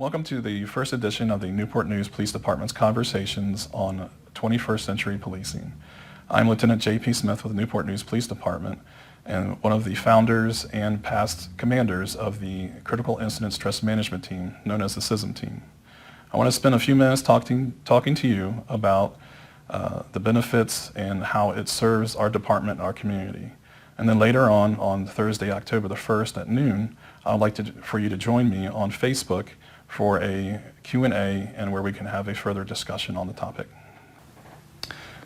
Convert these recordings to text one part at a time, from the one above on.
Welcome to the first edition of the Newport News Police Department's Conversations on 21st Century Policing. I'm Lieutenant J.P. Smith with the Newport News Police Department and one of the founders and past commanders of the Critical Incident Stress Management Team, known as the CISM team. I want to spend a few minutes talking to you about the benefits and how it serves our department and our community. And then later on Thursday, October the 1st at noon, I'd like for you to join me on Facebook for a Q&A and where we can have a further discussion on the topic.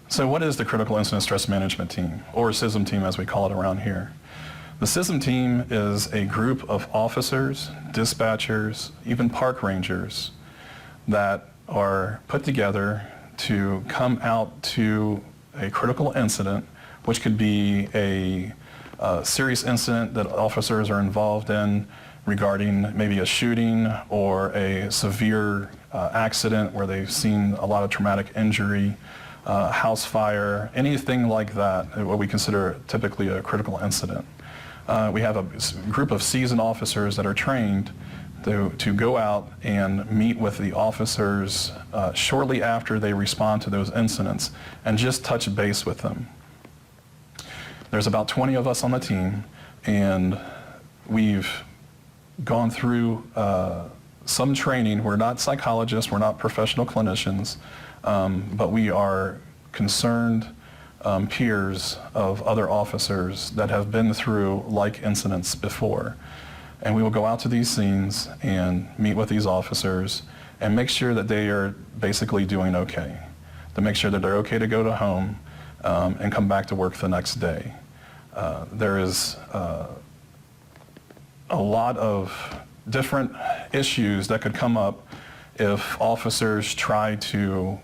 So what is the Critical Incident Stress Management Team, or CISM team as we call it around here? The CISM team is a group of officers, dispatchers, even park rangers that are put together to come out to a critical incident, which could be a serious incident that officers are involved in regarding maybe a shooting or a severe accident where they've seen a lot of traumatic injury, house fire, anything like that, what we consider typically a critical incident. We have a group of seasoned officers that are trained to go out and meet with the officers shortly after they respond to those incidents and just touch base with them. There's about 20 of us on the team, and we've gone through some training. We're not psychologists, we're not professional clinicians, but we are concerned peers of other officers that have been through like incidents before. And we will go out to these scenes and meet with these officers and make sure that they are basically doing okay, to make sure that they're okay to go to home and come back to work the next day. There is a lot of different issues that could come up if officers try to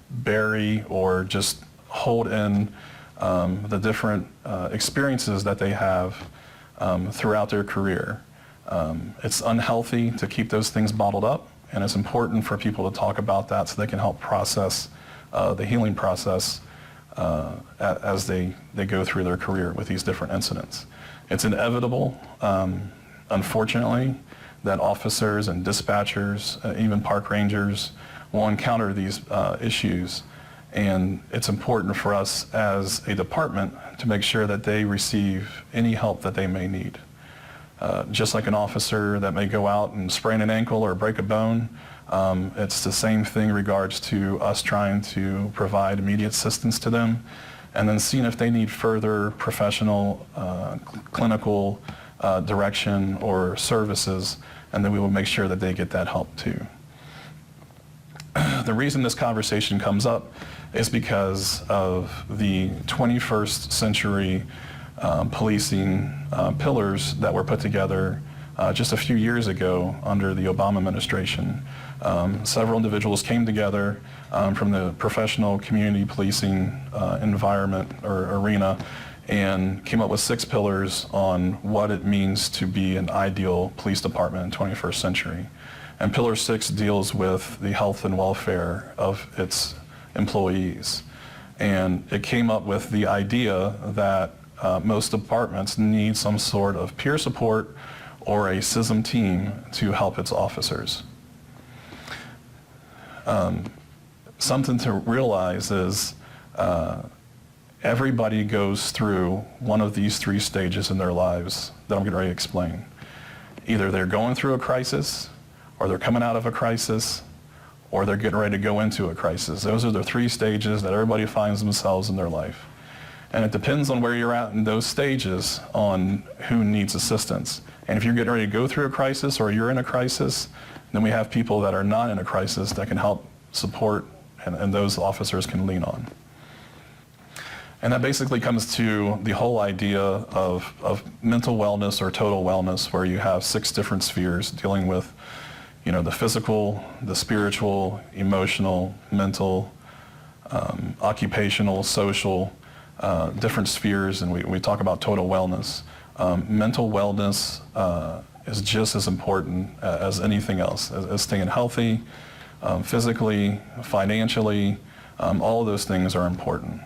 bury or just hold in the different experiences that they have throughout their career. It's unhealthy to keep those things bottled up, and it's important for people to talk about that so they can help process the healing process as they go through their career with these different incidents. It's inevitable, unfortunately, that officers and dispatchers, even park rangers, will encounter these issues. And it's important for us as a department to make sure that they receive any help that they may need. Just like an officer that may go out and sprain an ankle or break a bone, it's the same thing in regards to us trying to provide immediate assistance to them and then seeing if they need further professional, clinical direction or services, and then we will make sure that they get that help too. The reason this conversation comes up is because of the 21st century policing pillars that were put together just a few years ago under the Obama administration. Several individuals came together from the professional community policing environment or arena and came up with 6 pillars on what it means to be an ideal police department in the 21st century. And Pillar 6 deals with the health and welfare of its employees. And it came up with the idea that most departments need some sort of peer support or a CISM team to help its officers. Something to realize is everybody goes through one of these 3 stages in their lives that I'm getting ready to explain. Either they're going through a crisis, or they're coming out of a crisis, or they're getting ready to go into a crisis. Those are the 3 stages that everybody finds themselves in their life. And it depends on where you're at in those stages on who needs assistance. And if you're getting ready to go through a crisis or you're in a crisis, then we have people that are not in a crisis that can help support and those officers can lean on. And that basically comes to the whole idea of mental wellness or total wellness, where you have 6 different spheres dealing with, you know, the physical, the spiritual, emotional, mental, occupational, social, different spheres, and we talk about total wellness. Mental wellness is just as important as anything else, as staying healthy, physically, financially, all of those things are important.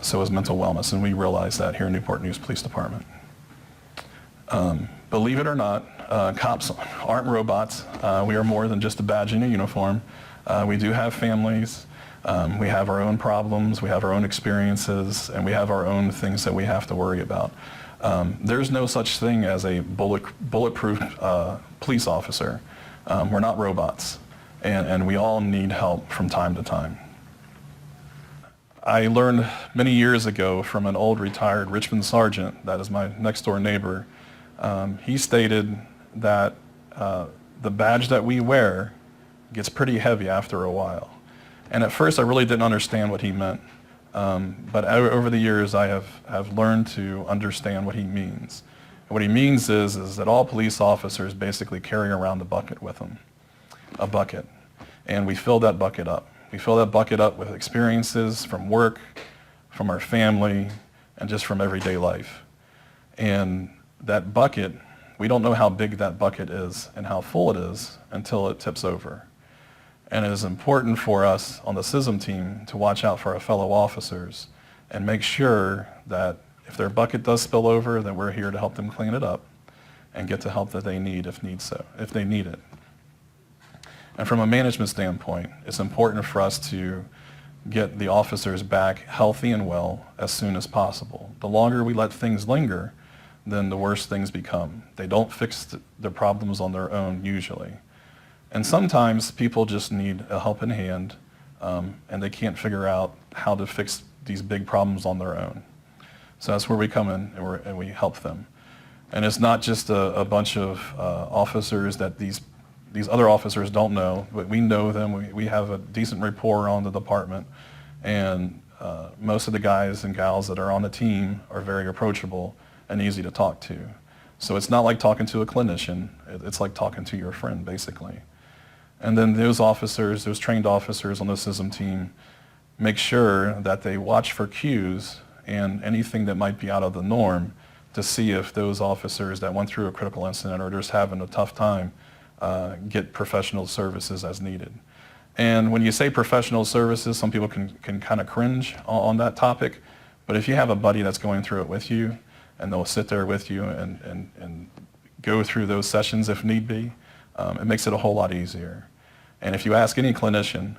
So is mental wellness, and we realize that here in Newport News Police Department. Believe it or not, cops aren't robots. We are more than just a badge and a uniform. We do have families. We have our own problems. We have our own experiences, and we have our own things that we have to worry about. There's no such thing as a bulletproof police officer. We're not robots, and we all need help from time to time. I learned many years ago from an old retired Richmond sergeant, that is my next door neighbor. He stated that the badge that we wear gets pretty heavy after a while. And at first I really didn't understand what he meant. But over the years I have learned to understand what he means. And what he means is that all police officers basically carry around a bucket with them. A bucket. And we fill that bucket up. We fill that bucket up with experiences from work, from our family, and just from everyday life. And that bucket, we don't know how big that bucket is and how full it is until it tips over. And it is important for us on the CISM team to watch out for our fellow officers and make sure that if their bucket does spill over, then we're here to help them clean it up and get the help that they need if they need it. And from a management standpoint, it's important for us to get the officers back healthy and well as soon as possible. The longer we let things linger, then the worse things become. They don't fix the problems on their own usually. And sometimes people just need a helping hand and they can't figure out how to fix these big problems on their own. So that's where we come in and we help them. And it's not just a bunch of officers that these other officers don't know, but we know them. We have a decent rapport on the department, and most of the guys and gals that are on the team are very approachable and easy to talk to. So it's not like talking to a clinician. It's like talking to your friend, basically. And then those officers, those trained officers on the CISM team, make sure that they watch for cues and anything that might be out of the norm to see if those officers that went through a critical incident or just having a tough time get professional services as needed. And when you say professional services, some people can kind of cringe on that topic, but if you have a buddy that's going through it with you, and they'll sit there with you and go through those sessions if need be, it makes it a whole lot easier. And if you ask any clinician,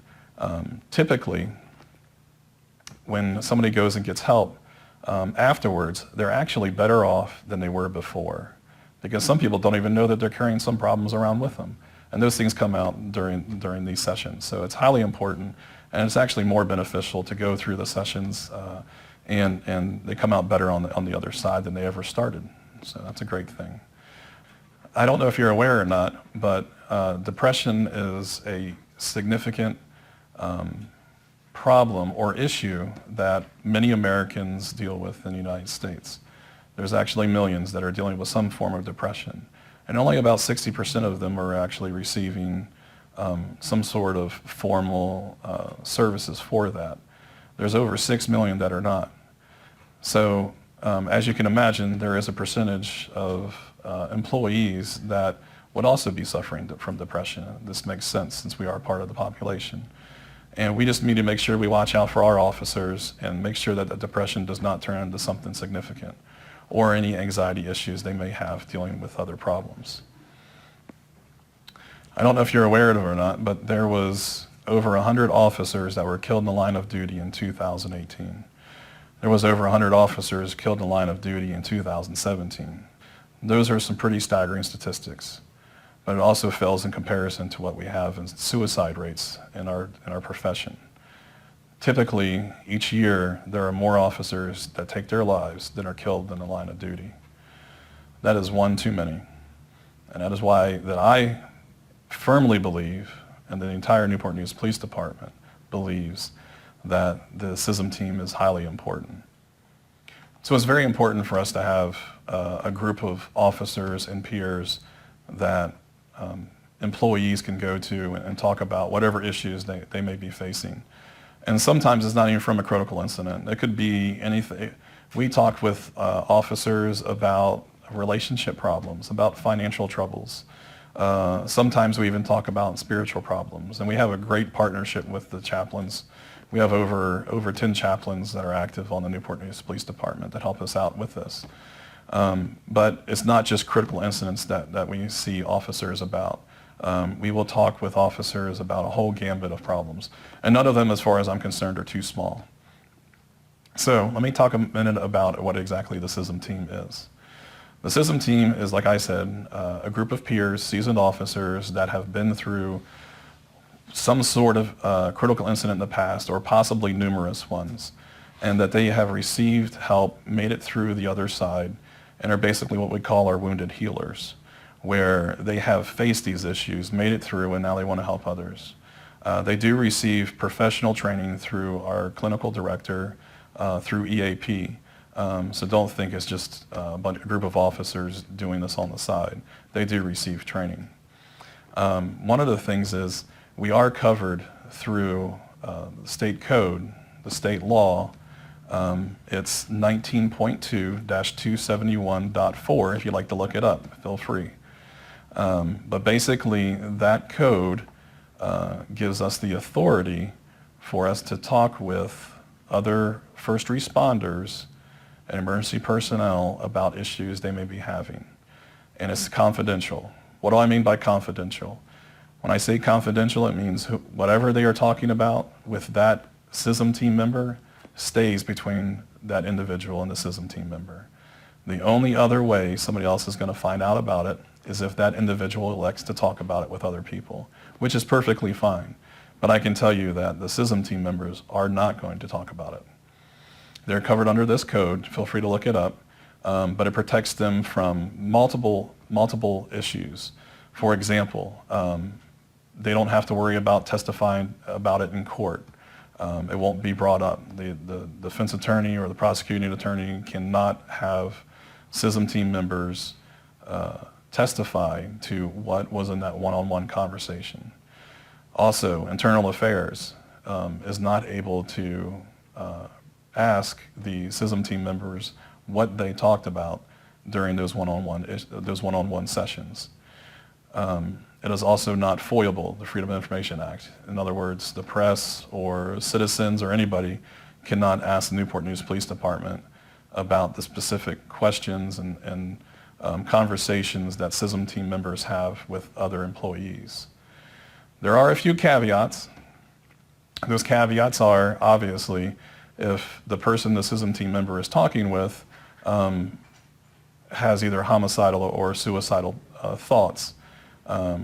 typically when somebody goes and gets help, afterwards, they're actually better off than they were before. Because some people don't even know that they're carrying some problems around with them. And those things come out during these sessions. So it's highly important, and it's actually more beneficial to go through the sessions and they come out better on the other side than they ever started. So that's a great thing. I don't know if you're aware or not, but depression is a significant problem or issue that many Americans deal with in the United States. There's actually millions that are dealing with some form of depression. And only about 60% of them are actually receiving some sort of formal services for that. There's over 6 million that are not. So as you can imagine, there is a percentage of employees that would also be suffering from depression. This makes sense since we are part of the population. And we just need to make sure we watch out for our officers and make sure that the depression does not turn into something significant or any anxiety issues they may have dealing with other problems. I don't know if you're aware of it or not, but there was over 100 officers that were killed in the line of duty in 2018. There was over 100 officers killed in the line of duty in 2017. Those are some pretty staggering statistics, but it also fails in comparison to what we have in suicide rates in our profession. Typically, each year, there are more officers that take their lives than are killed in the line of duty. That is one too many. And that is why that I firmly believe, and the entire Newport News Police Department believes, that the CISM team is highly important. So it's very important for us to have a group of officers and peers that employees can go to and talk about whatever issues they may be facing. And sometimes it's not even from a critical incident. It could be anything. We talk with officers about relationship problems, about financial troubles. Sometimes we even talk about spiritual problems. And we have a great partnership with the chaplains. We have over 10 chaplains that are active on the Newport News Police Department that help us out with this. But it's not just critical incidents that we see officers about. We will talk with officers about a whole gambit of problems, and none of them, as far as I'm concerned, are too small. So let me talk a minute about what exactly the CISM team is. The CISM team is, like I said, a group of peers, seasoned officers that have been through some sort of critical incident in the past, or possibly numerous ones, and that they have received help, made it through the other side, and are basically what we call our wounded healers, where they have faced these issues, made it through, and now they want to help others. They do receive professional training through our clinical director, through EAP. So don't think it's just a group of officers doing this on the side. They do receive training. One of the things is we are covered through the state code, the state law. It's 19.2-271.4. If you'd like to look it up, feel free. But basically, that code gives us the authority for us to talk with other first responders and emergency personnel about issues they may be having. And it's confidential. What do I mean by confidential? When I say confidential, it means whatever they are talking about with that CISM team member stays between that individual and the CISM team member. The only other way somebody else is going to find out about it is if that individual elects to talk about it with other people, which is perfectly fine. But I can tell you that the CISM team members are not going to talk about it. They're covered under this code. Feel free to look it up. But it protects them from multiple issues. For example, they don't have to worry about testifying about it in court. It won't be brought up. The defense attorney or the prosecuting attorney cannot have CISM team members testify to what was in that one-on-one conversation. Also, Internal Affairs is not able to ask the CISM team members what they talked about during those one-on-one sessions. It is also not FOIAble, the Freedom of Information Act. In other words, the press or citizens or anybody cannot ask the Newport News Police Department about the specific questions and conversations that CISM team members have with other employees. There are a few caveats. Those caveats are, obviously, if the person the CISM team member is talking with has either homicidal or suicidal thoughts,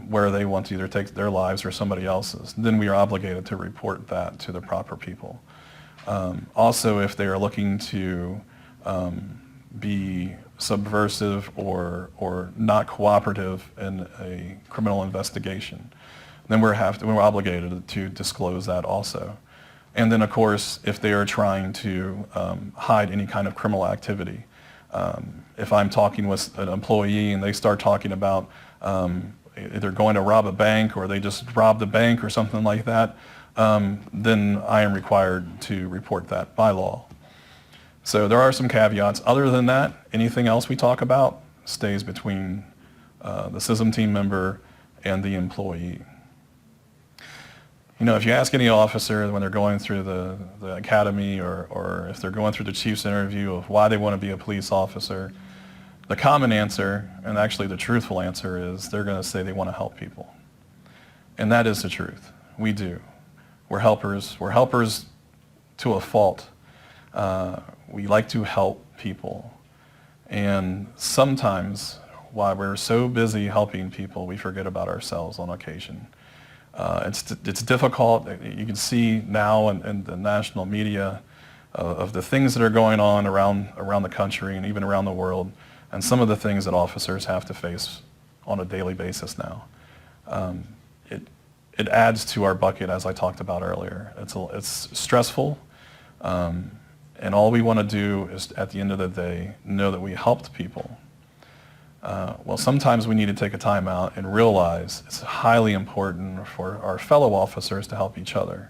where they want to either take their lives or somebody else's, then we are obligated to report that to the proper people. Also, if they are looking to be subversive or not cooperative in a criminal investigation, then we're obligated to disclose that also. And then, of course, if they are trying to hide any kind of criminal activity, if I'm talking with an employee and they start talking about either going to rob a bank or they just robbed a bank or something like that, then I am required to report that by law. So there are some caveats. Other than that, anything else we talk about stays between the CISM team member and the employee. You know, if you ask any officer when they're going through the academy or if they're going through the chief's interview of why they want to be a police officer, the common answer, and actually the truthful answer, is they're going to say they want to help people. And that is the truth. We do. We're helpers. We're helpers to a fault. We like to help people. And sometimes, while we're so busy helping people, we forget about ourselves on occasion. It's difficult. You can see now in the national media of the things that are going on around the country and even around the world, and some of the things that officers have to face on a daily basis now. It adds to our bucket, as I talked about earlier. It's stressful, and all we want to do is, at the end of the day, know that we helped people. Well, sometimes we need to take a time out and realize it's highly important for our fellow officers to help each other.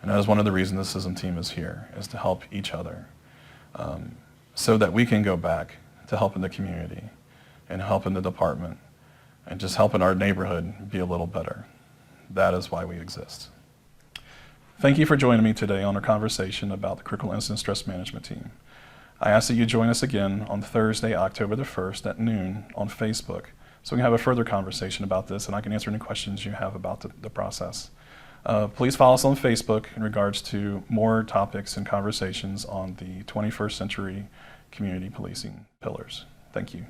And that is one of the reasons the CISM team is here, is to help each other, so that we can go back to helping the community and helping the department and just helping our neighborhood be a little better. That is why we exist. Thank you for joining me today on our conversation about the Critical Incident Stress Management Team. I ask that you join us again on Thursday, October the 1st at noon on Facebook, so we can have a further conversation about this and I can answer any questions you have about the process. Please follow us on Facebook in regards to more topics and conversations on the 21st century community policing pillars. Thank you.